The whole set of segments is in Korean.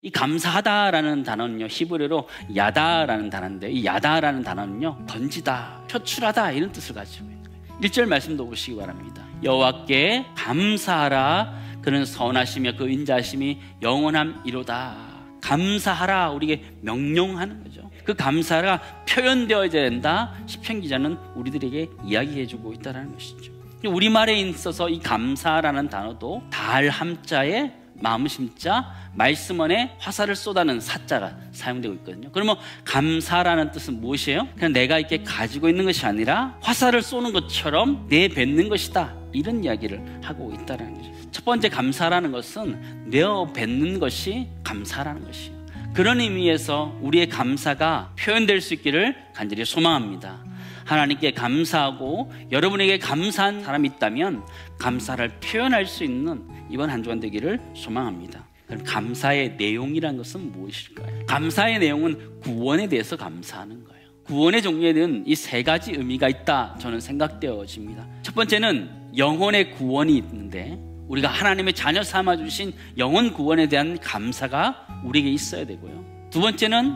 이 감사하다라는 단어는요, 히브리어로 야다라는 단어인데, 이 야다라는 단어는요, 던지다, 표출하다 이런 뜻을 가지고 있는 거예요. 1절 말씀도 보시기 바랍니다. 여호와께 감사하라. 그는 선하시며 그 인자하심이 영원함이로다. 감사하라, 우리에게 명령하는 거죠. 그 감사가 표현되어야 된다. 시편 기자는 우리들에게 이야기해주고 있다는 것이죠. 우리말에 있어서 이 감사라는 단어도 달 함자에 마음 심자, 말씀원에 화살을 쏟아는 사자가 사용되고 있거든요. 그러면 감사라는 뜻은 무엇이에요? 그냥 내가 이렇게 가지고 있는 것이 아니라 화살을 쏘는 것처럼 내뱉는 것이다, 이런 이야기를 하고 있다는 거죠. 첫 번째 감사라는 것은 내어뱉는 것이 감사라는 것이에요. 그런 의미에서 우리의 감사가 표현될 수 있기를 간절히 소망합니다. 하나님께 감사하고 여러분에게 감사한 사람이 있다면 감사를 표현할 수 있는 이번 한 주간 되기를 소망합니다. 그럼 감사의 내용이란 것은 무엇일까요? 감사의 내용은 구원에 대해서 감사하는 거예요. 구원의 종류에는 이 세 가지 의미가 있다, 저는 생각되어집니다. 첫 번째는 영혼의 구원이 있는데, 우리가 하나님의 자녀 삼아주신 영혼 구원에 대한 감사가 우리에게 있어야 되고요. 두 번째는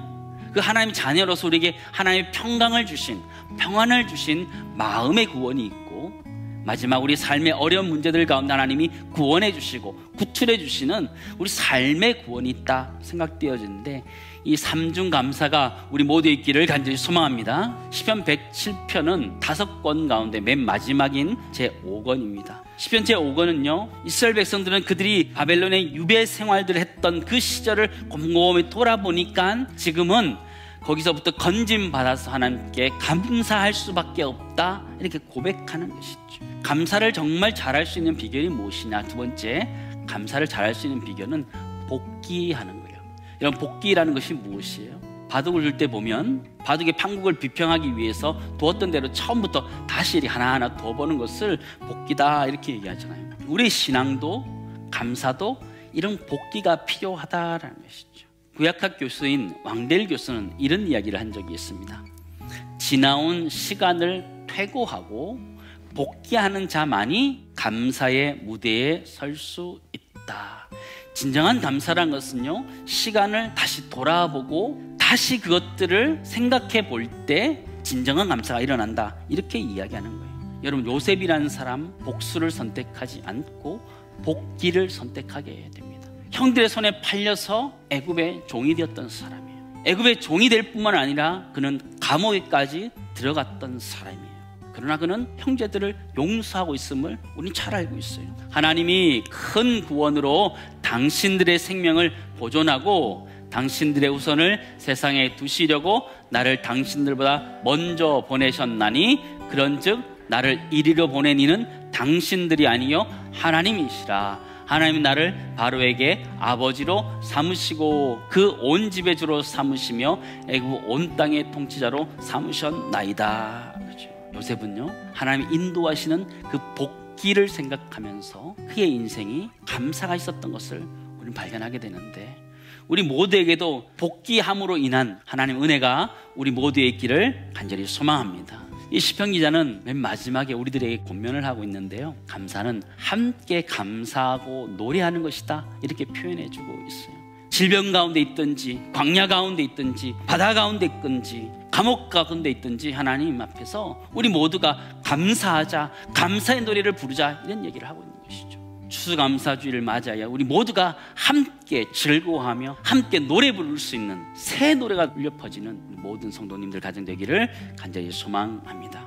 그 하나님의 자녀로서 우리에게 하나님의 평강을 주신, 평안을 주신 마음의 구원이 있고, 마지막 우리 삶의 어려운 문제들 가운데 하나님이 구원해 주시고 구출해 주시는 우리 삶의 구원이 있다 생각되어지는데, 이 삼중 감사가 우리 모두에 있기를 간절히 소망합니다. 시편 107편은 5권 가운데 맨 마지막인 제5권입니다. 시편 제5권은요, 이스라엘 백성들은 그들이 바벨론의 유배 생활들을 했던 그 시절을 곰곰이 돌아보니까 지금은 거기서부터 건짐 받아서 하나님께 감사할 수밖에 없다, 이렇게 고백하는 것이죠. 감사를 정말 잘할 수 있는 비결이 무엇이냐? 두 번째, 감사를 잘할 수 있는 비결은 복기하는 거예요. 이런 복기라는 것이 무엇이에요? 바둑을 둘 때 보면 바둑의 판국을 비평하기 위해서 두었던 대로 처음부터 다시 하나하나 둬보는 것을 복기다, 이렇게 얘기하잖아요. 우리 신앙도 감사도 이런 복기가 필요하다라는 것이죠. 구약학 교수인 왕델 교수는 이런 이야기를 한 적이 있습니다. 지나온 시간을 퇴고하고 복귀하는 자만이 감사의 무대에 설 수 있다. 진정한 감사란 것은요, 시간을 다시 돌아보고 다시 그것들을 생각해 볼 때 진정한 감사가 일어난다, 이렇게 이야기하는 거예요. 여러분, 요셉이라는 사람 복수를 선택하지 않고 복귀를 선택하게 해야 됩니다. 형들의 손에 팔려서 애굽의 종이 되었던 사람이에요. 애굽의 종이 될 뿐만 아니라 그는 감옥에까지 들어갔던 사람이에요. 그러나 그는 형제들을 용서하고 있음을 우리는 잘 알고 있어요. 하나님이 큰 구원으로 당신들의 생명을 보존하고 당신들의 후손을 세상에 두시려고 나를 당신들보다 먼저 보내셨나니, 그런즉 나를 이리로 보낸 이는 당신들이 아니요 하나님이시라. 하나님이 나를 바로에게 아버지로 삼으시고 그 온 집의 주로 삼으시며 애굽 온 땅의 통치자로 삼으셨나이다. 그렇죠. 요셉은요, 하나님이 인도하시는 그 복기를 생각하면서 그의 인생이 감사가 있었던 것을 우리는 발견하게 되는데, 우리 모두에게도 복기함으로 인한 하나님의 은혜가 우리 모두에 있기를 간절히 소망합니다. 이 시편 기자는 맨 마지막에 우리들에게 권면을 하고 있는데요, 감사는 함께 감사하고 노래하는 것이다, 이렇게 표현해 주고 있어요. 질병 가운데 있든지 광야 가운데 있든지 바다 가운데 있든지 감옥 가운데 있든지 하나님 앞에서 우리 모두가 감사하자, 감사의 노래를 부르자, 이런 얘기를 하고 있는 것이죠. 추수감사주의를 맞아야 우리 모두가 함께 즐거워하며 함께 노래 부를 수 있는 새 노래가 울려 퍼지는 모든 성도님들 가정 되기를 간절히 소망합니다.